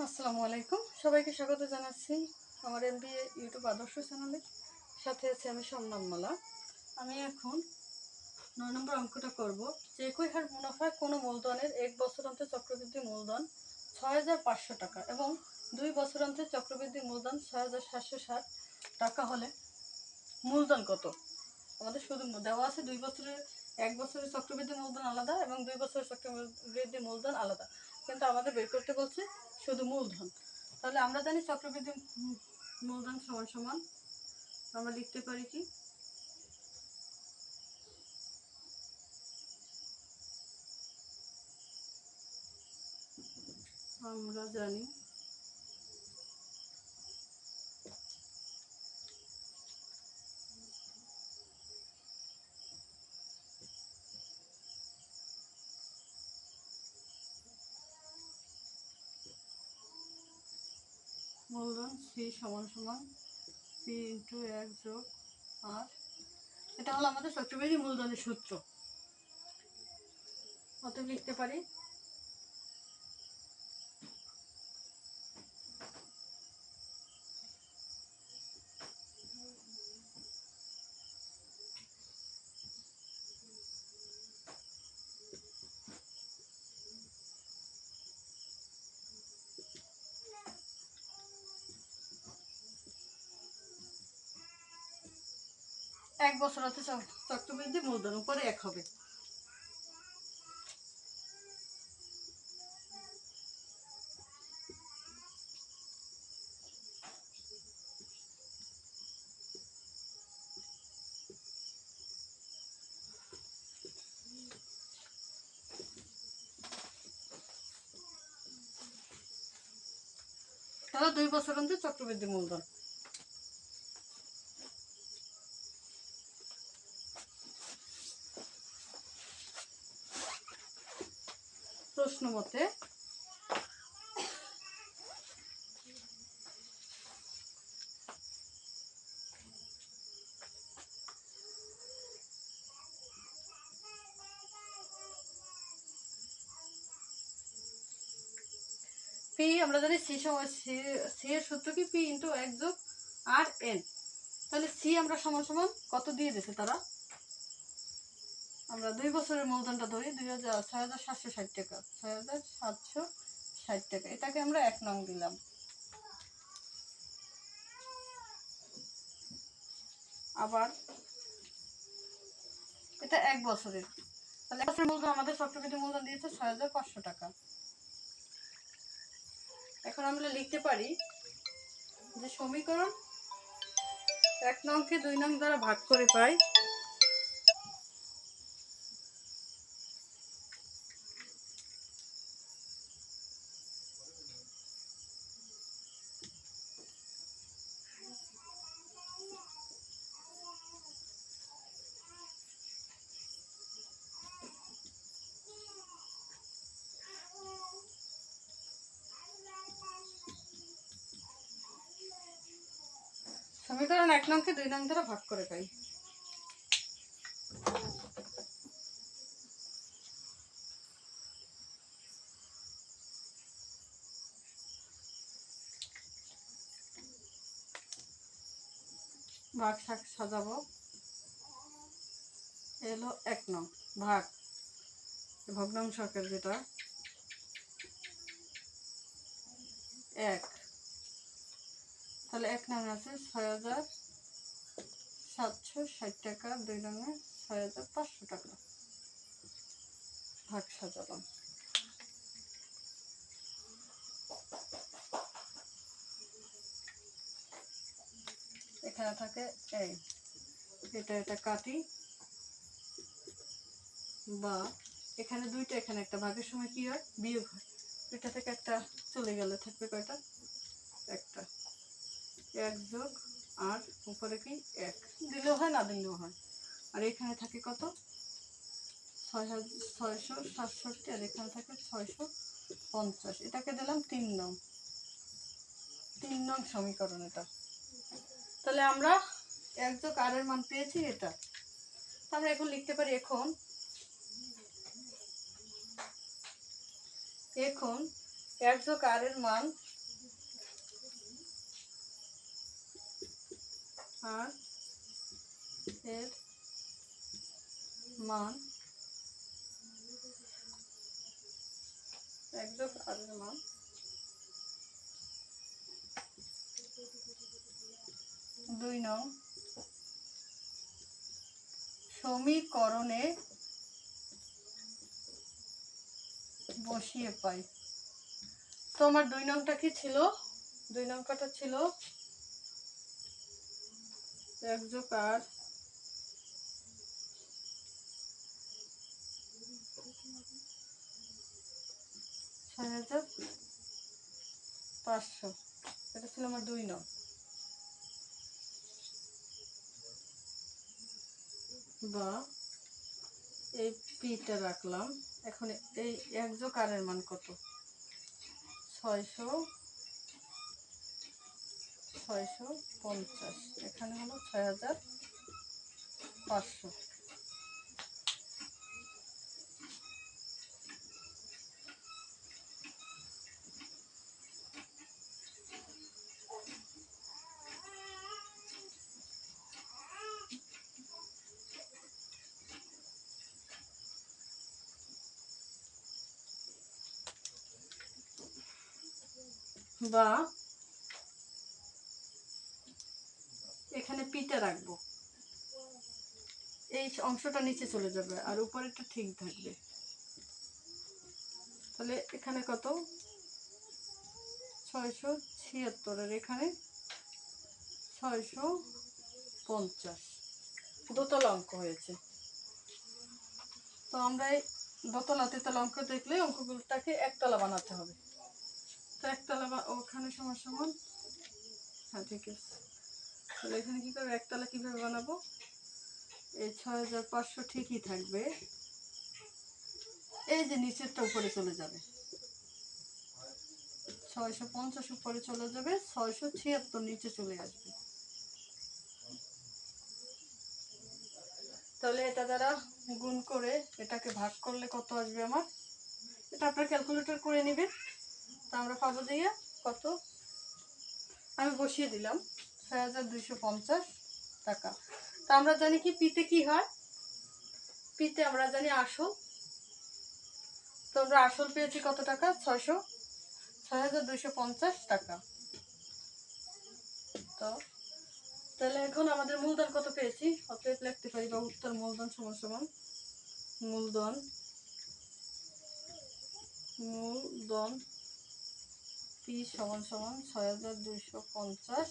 আসসালামু আলাইকুম, সবাইকে স্বাগত জানাচ্ছি আমার এমবিএ ইউটিউব আদর্শ চ্যানেলে। সাথে আছি আমি সম্মানমালা। আমি এখন 9 নম্বর অঙ্কটা করব যে একই হার মুনাফায় কোনো মূলধনের 1 বছর অন্তর চক্রবৃদ্ধি মূলধন 6,500 টাকা এবং 2 বছর অন্তর চক্রবৃদ্ধি মূলধন 6,760 টাকা হলে মূলধন কত? আমাদের শুধু দেওয়া আছে 2 বছরের 1 বছরের চক্রবৃদ্ধি মূলধন আলাদা এবং 2 বছরের চক্রবৃদ্ধি মূলধন আলাদা, কিন্তু আমাদের বের করতে বলছে শুধু মূলধন। তাহলে আমরা জানি চক্রবৃদ্ধি মূলধন সমান সমান আমরা লিখতে পারি কি, আমরা জানি মূলধন সি সমান সমান পি ইন্টু 1 যোগ আর, এটা হলো আমাদের চক্রবৃদ্ধি মূলধনের সূত্র। অতএব লিখতে পারি এক বছর হতে চক্রবৃদ্ধি মূলধন উপরে 1 হবে। তাহলে 2 বছর অন্তর চক্রবৃদ্ধি মূলধন। প্রশ্ন মতে পি, আমরা জানি সি সময় সি এর সূত্র কি পি ইন্টু 1 যোগ আর এন। তাহলে সি আমরা সমান সমান কত দিয়ে দিয়েছে তারা, আমরা 2 বছরের মূলধনটা ধরি 6,760 টাকা, 6,760 টাকা, এটাকে আমরা 1 নং দিলাম। আবার এটা 1 বছরের, তাহলে 1 বছরের মূলধন আমাদের চক্রবৃদ্ধি মূলধন দিয়েছে 6,500 টাকা। এখন আমরা লিখতে পারি যে সমীকরণ 1 নংকে 2 নং দ্বারা ভাগ করে পাই সমীকরণ 1 নংকে 2 নং দ্বারা ভাগ করে পাই। ভাগ সাজাবো, এলো 1 নং ভাগ ভগ্নাংশ আকার যেটা 1, তাহলে 1 নং আছে 6,760 টাকা, 2 নংয়ে 6,500 টাকা, ভাগ সাজালাম। এখানে থাকে এই, এটা কাটি, বা এখানে দুইটা, এখানে একটা, ভাগের সময় কি হয় বিয়োগ হয়, এটা থেকে একটা চলে গেলে থাকবে কয়টা, একটা, 1 যোগ আর উপরে কি 1 দিলেও হয় না দিলেও হয়। আর এখানে থাকে কত 6,667 আর এখানে থাকে 650, এটাকে দিলাম 3 নং সমীকরণ এটা। তাহলে আমরা 1 যোগ আর এর মান পেয়েছি এটা। আমরা এখন লিখতে পারি এখন 1 যোগ আর এর মান আর এর মান 1+r এর মান 2 নং সমীকরণে বসিয়ে পাই। তো আমার 2 নংটা কি ছিল? 2 নংটা ছিল 1+r 6500, এটা ছিল আমার 2 নং। বা এই পিটা রাখলাম। এখন এই 1+r এর মান কত? 650, এখানে হলো 6500। বা এখানে পিটা রাখবো, এই অংশটা নিচে চলে যাবে আর উপরেরটা ঠিক থাকবে। তাহলে এখানে কত? 676 আর এখানে 650, দোতলা অঙ্ক হয়েছে। তো আমরা এই দোতলা তেতলা অঙ্ক দেখলে অঙ্কগুলোটাকে একতলা বানাতে হবে। তো একতলা ওখানে সমান সমান, হ্যাঁ ঠিক আছে। তাহলে এখানে কী করবো, একতলা কীভাবে বানাবো? এই 6500 ঠিকই থাকবে, এই যে নিচেরটা উপরে চলে যাবে, 650 উপরে চলে যাবে, 676 নিচে চলে আসবে। তাহলে এটা দ্বারা গুণ করে এটাকে ভাগ করলে কত আসবে আমার? এটা আপনার ক্যালকুলেটর করে নেবেন। তা আমরা পাবো দিয়ে কত, আমি বসিয়ে দিলাম 6250 টাকা। তা আমরা জানি কি পিতে কি হয়? পিতে আমরা জানি আসল। তো আমরা আসল পেয়েছি কত টাকা? 6250 টাকা। তো তাহলে এখন আমাদের মূলধন কত পেয়েছি? অতএব লিখতে পারি বা উত্তর মূলধন সমান সমান মূলধন পি সমান সমান 6250